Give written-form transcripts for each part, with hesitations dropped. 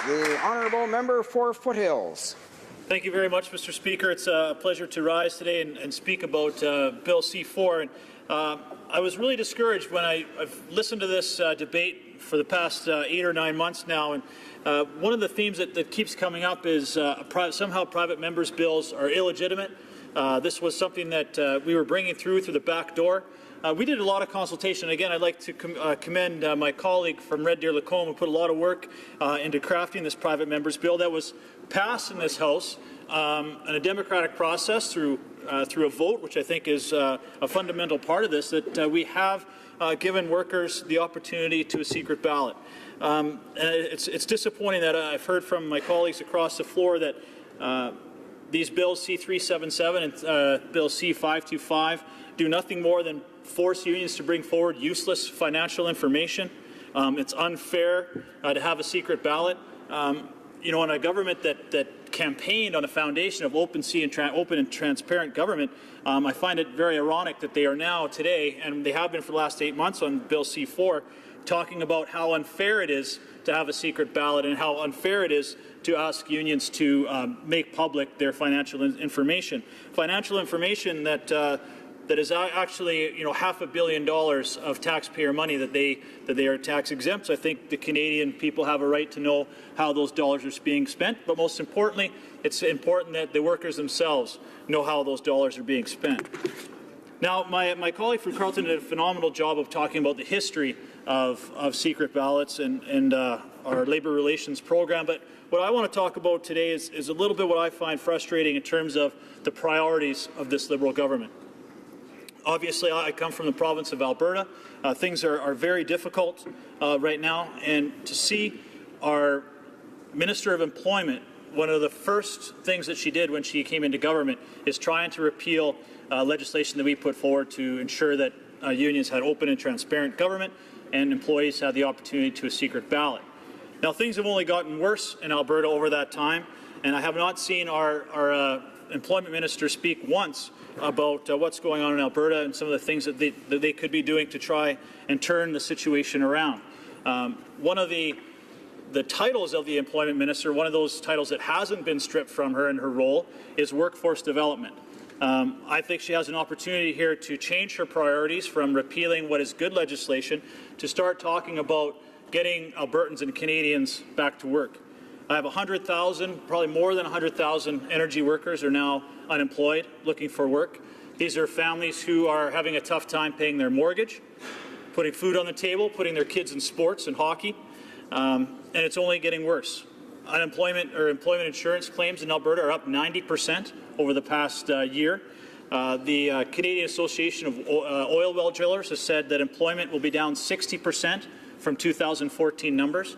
The honourable member for Foothills. Thank you very much, Mr. Speaker. It's a pleasure to rise today and speak about Bill C-4. And, I was really discouraged when I've listened to this debate for the past 8 or 9 months now, and one of the themes that keeps coming up is somehow private members' bills are illegitimate. This was something that we were bringing through the back door. We did a lot of consultation. Again, I'd like to commend my colleague from Red Deer Lacombe who put a lot of work into crafting this private members' bill that was passed in this House in a democratic process through a vote, which I think is a fundamental part of this, that we have given workers the opportunity to a secret ballot. And it's disappointing that I've heard from my colleagues across the floor that these bills C-377 and Bill C-525 do nothing more than force unions to bring forward useless financial information. It's unfair to have a secret ballot. You know, in a government that campaigned on a foundation of open and transparent government, I find it very ironic that they are now today, and they have been for the last 8 months on Bill C-4, talking about how unfair it is to have a secret ballot and how unfair it is to ask unions to make public their financial information. Financial information that is actually, you know, $500 million of taxpayer money that they are tax exempt. So I think the Canadian people have a right to know how those dollars are being spent. But most importantly, it's important that the workers themselves know how those dollars are being spent. Now, my colleague from Carleton did a phenomenal job of talking about the history of secret ballots and our labour relations program. But what I want to talk about today is a little bit what I find frustrating in terms of the priorities of this Liberal government. Obviously, I come from the province of Alberta. Things are very difficult right now, and to see our Minister of Employment, one of the first things that she did when she came into government is trying to repeal legislation that we put forward to ensure that unions had open and transparent government and employees had the opportunity to a secret ballot. Now, things have only gotten worse in Alberta over that time, and I have not seen our employment minister speak once about what's going on in Alberta and some of the things that they could be doing to try and turn the situation around. One of the titles of the employment minister, one of those titles that hasn't been stripped from her in her role, is workforce development. I think she has an opportunity here to change her priorities from repealing what is good legislation to start talking about getting Albertans and Canadians back to work. I have 100,000, probably more than 100,000 energy workers are now unemployed, looking for work. These are families who are having a tough time paying their mortgage, putting food on the table, putting their kids in sports and hockey, and it's only getting worse. Unemployment or employment insurance claims in Alberta are up 90% over the past year. The Canadian Association of Oil Well Drillers has said that employment will be down 60% from 2014 numbers.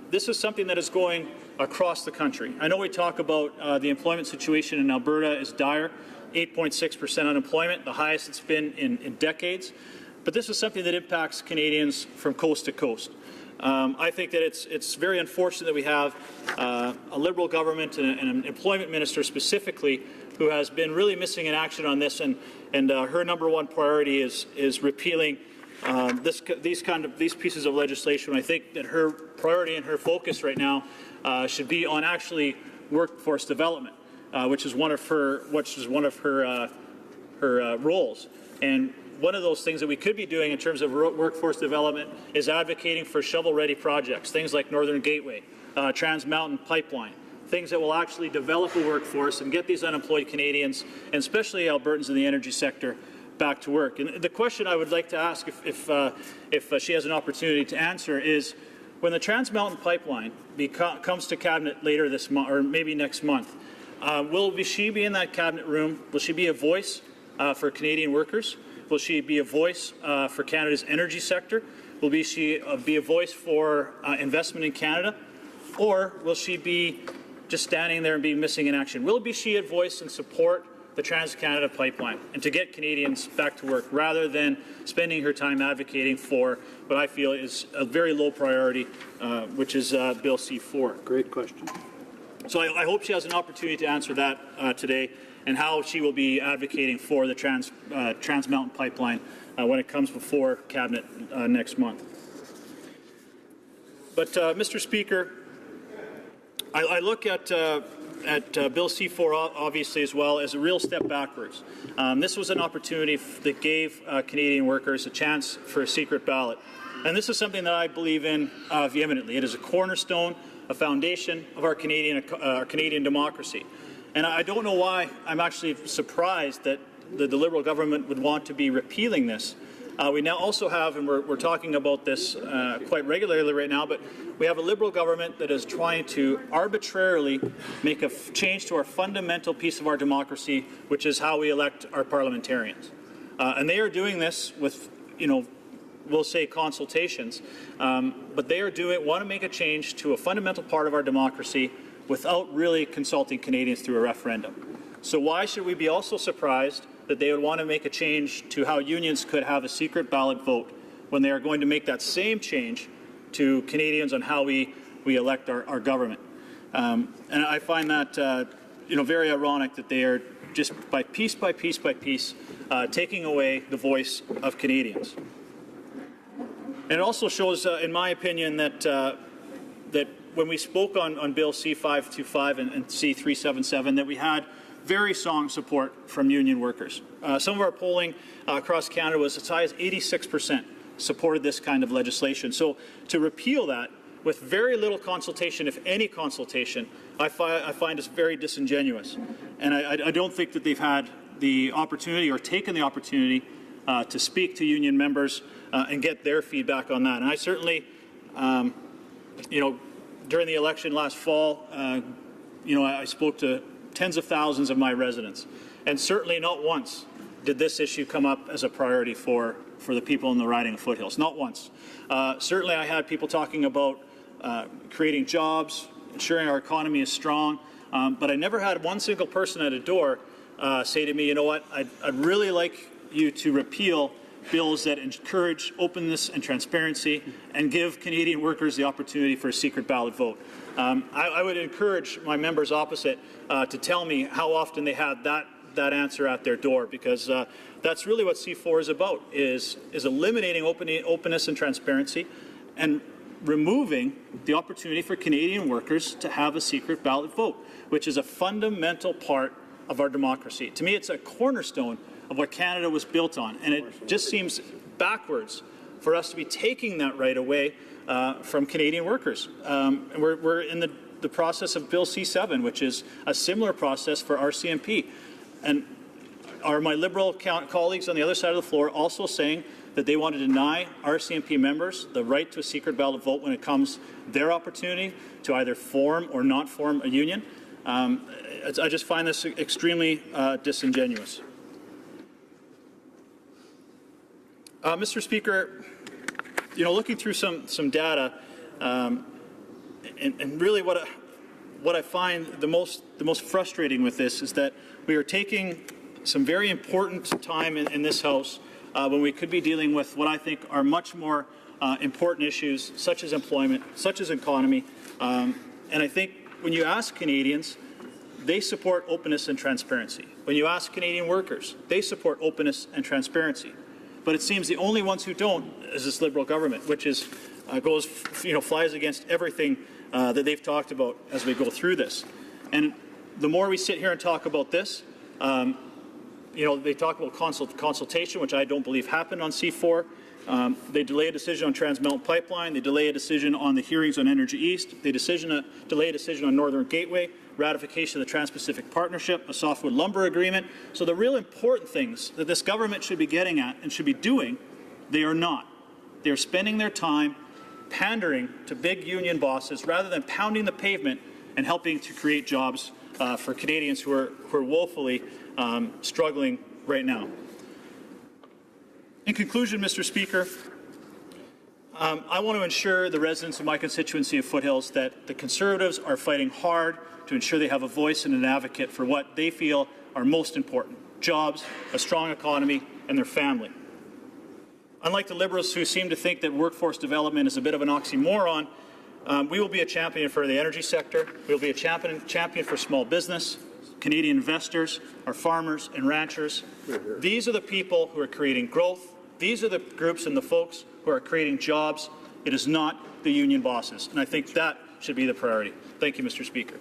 This is something that is going across the country. I know we talk about the employment situation in Alberta is dire, 8.6% unemployment, the highest it's been in decades. But this is something that impacts Canadians from coast to coast. I think that it's very unfortunate that we have a Liberal government and an employment minister specifically who has been really missing in action on this, and her number one priority is repealing these pieces of legislation. I think that her priority and her focus right now should be on actually workforce development, which is one of her roles. And one of those things that we could be doing in terms of workforce development is advocating for shovel-ready projects, things like Northern Gateway, Trans Mountain Pipeline, things that will actually develop a workforce and get these unemployed Canadians, and especially Albertans in the energy sector, back to work. And the question I would like to ask, if she has an opportunity to answer, is when the Trans Mountain Pipeline comes to Cabinet later this month, or maybe next month, will she be in that Cabinet room? Will she be a voice for Canadian workers? Will she be a voice for Canada's energy sector? Will she be a voice for investment in Canada? Or will she be just standing there and be missing in action? Will she a voice and support the Trans-Canada Pipeline and to get Canadians back to work rather than spending her time advocating for what I feel is a very low priority, which is Bill C-4? Great question. So I hope she has an opportunity to answer that today, and how she will be advocating for the Trans Mountain Pipeline when it comes before Cabinet next month. But, Mr. Speaker, I look at Bill C-4 obviously as well as a real step backwards. This was an opportunity that gave Canadian workers a chance for a secret ballot. And this is something that I believe in vehemently. It is a cornerstone, a foundation of our Canadian democracy. And I don't know why I'm actually surprised that the Liberal government would want to be repealing this. We now also have, and we're talking about this quite regularly right now, but we have a Liberal government that is trying to arbitrarily make a change to our fundamental piece of our democracy, which is how we elect our parliamentarians. And they are doing this with, we'll say consultations, but they want to make a change to a fundamental part of our democracy without really consulting Canadians through a referendum. So why should we be also surprised that they would want to make a change to how unions could have a secret ballot vote when they are going to make that same change to Canadians on how we elect our government? And I find that very ironic that they are just by piece, taking away the voice of Canadians. And it also shows, in my opinion, that when we spoke on Bill C-525 and C-377, that we had very strong support from union workers. Some of our polling across Canada was as high as 86% supported this kind of legislation. So to repeal that with very little consultation, if any consultation, I find is very disingenuous. And I don't think that they've had the opportunity or taken the opportunity to speak to union members and get their feedback on that. And I certainly, during the election last fall, I spoke to tens of thousands of my residents, and certainly not once did this issue come up as a priority for the people in the riding of Foothills. Not once. Certainly I had people talking about creating jobs, ensuring our economy is strong, but I never had one single person at a door say to me, you know what, I'd really like you to repeal bills that encourage openness and transparency and give Canadian workers the opportunity for a secret ballot vote. I would encourage my members opposite to tell me how often they had that answer at their door, because that's really what C-4 is about, is eliminating openness and transparency and removing the opportunity for Canadian workers to have a secret ballot vote, which is a fundamental part of our democracy. To me, it's a cornerstone of what Canada was built on, and it just seems backwards for us to be taking that right away from Canadian workers. And we're in the process of Bill C-7, which is a similar process for RCMP. And are my Liberal colleagues on the other side of the floor also saying that they want to deny RCMP members the right to a secret ballot vote when it comes their opportunity to either form or not form a union? I just find this extremely disingenuous. Mr. Speaker, looking through some data, and really what I find the most frustrating with this is that we are taking some very important time in this House when we could be dealing with what I think are much more important issues, such as employment, such as economy. And I think when you ask Canadians, they support openness and transparency. When you ask Canadian workers, they support openness and transparency. But it seems the only ones who don't is this Liberal government, which is flies against everything that they've talked about as we go through this. And the more we sit here and talk about this, they talk about consultation, which I don't believe happened on C-4. They delay a decision on Trans Mountain Pipeline. They delay a decision on the hearings on Energy East. They delay a decision on Northern Gateway, ratification of the Trans-Pacific Partnership, a softwood lumber agreement. So the real important things that this government should be getting at and should be doing, they are not. They are spending their time pandering to big union bosses rather than pounding the pavement and helping to create jobs for Canadians who are woefully struggling right now. In conclusion, Mr. Speaker, I want to ensure the residents of my constituency of Foothills that the Conservatives are fighting hard to ensure they have a voice and an advocate for what they feel are most important: jobs, a strong economy, and their family. Unlike the Liberals, who seem to think that workforce development is a bit of an oxymoron, we will be a champion for the energy sector. We will be a champion for small business, Canadian investors, our farmers and ranchers. These are the people who are creating growth. These are the groups and the folks who are creating jobs. It is not the union bosses. And I think that should be the priority. Thank you, Mr. Speaker.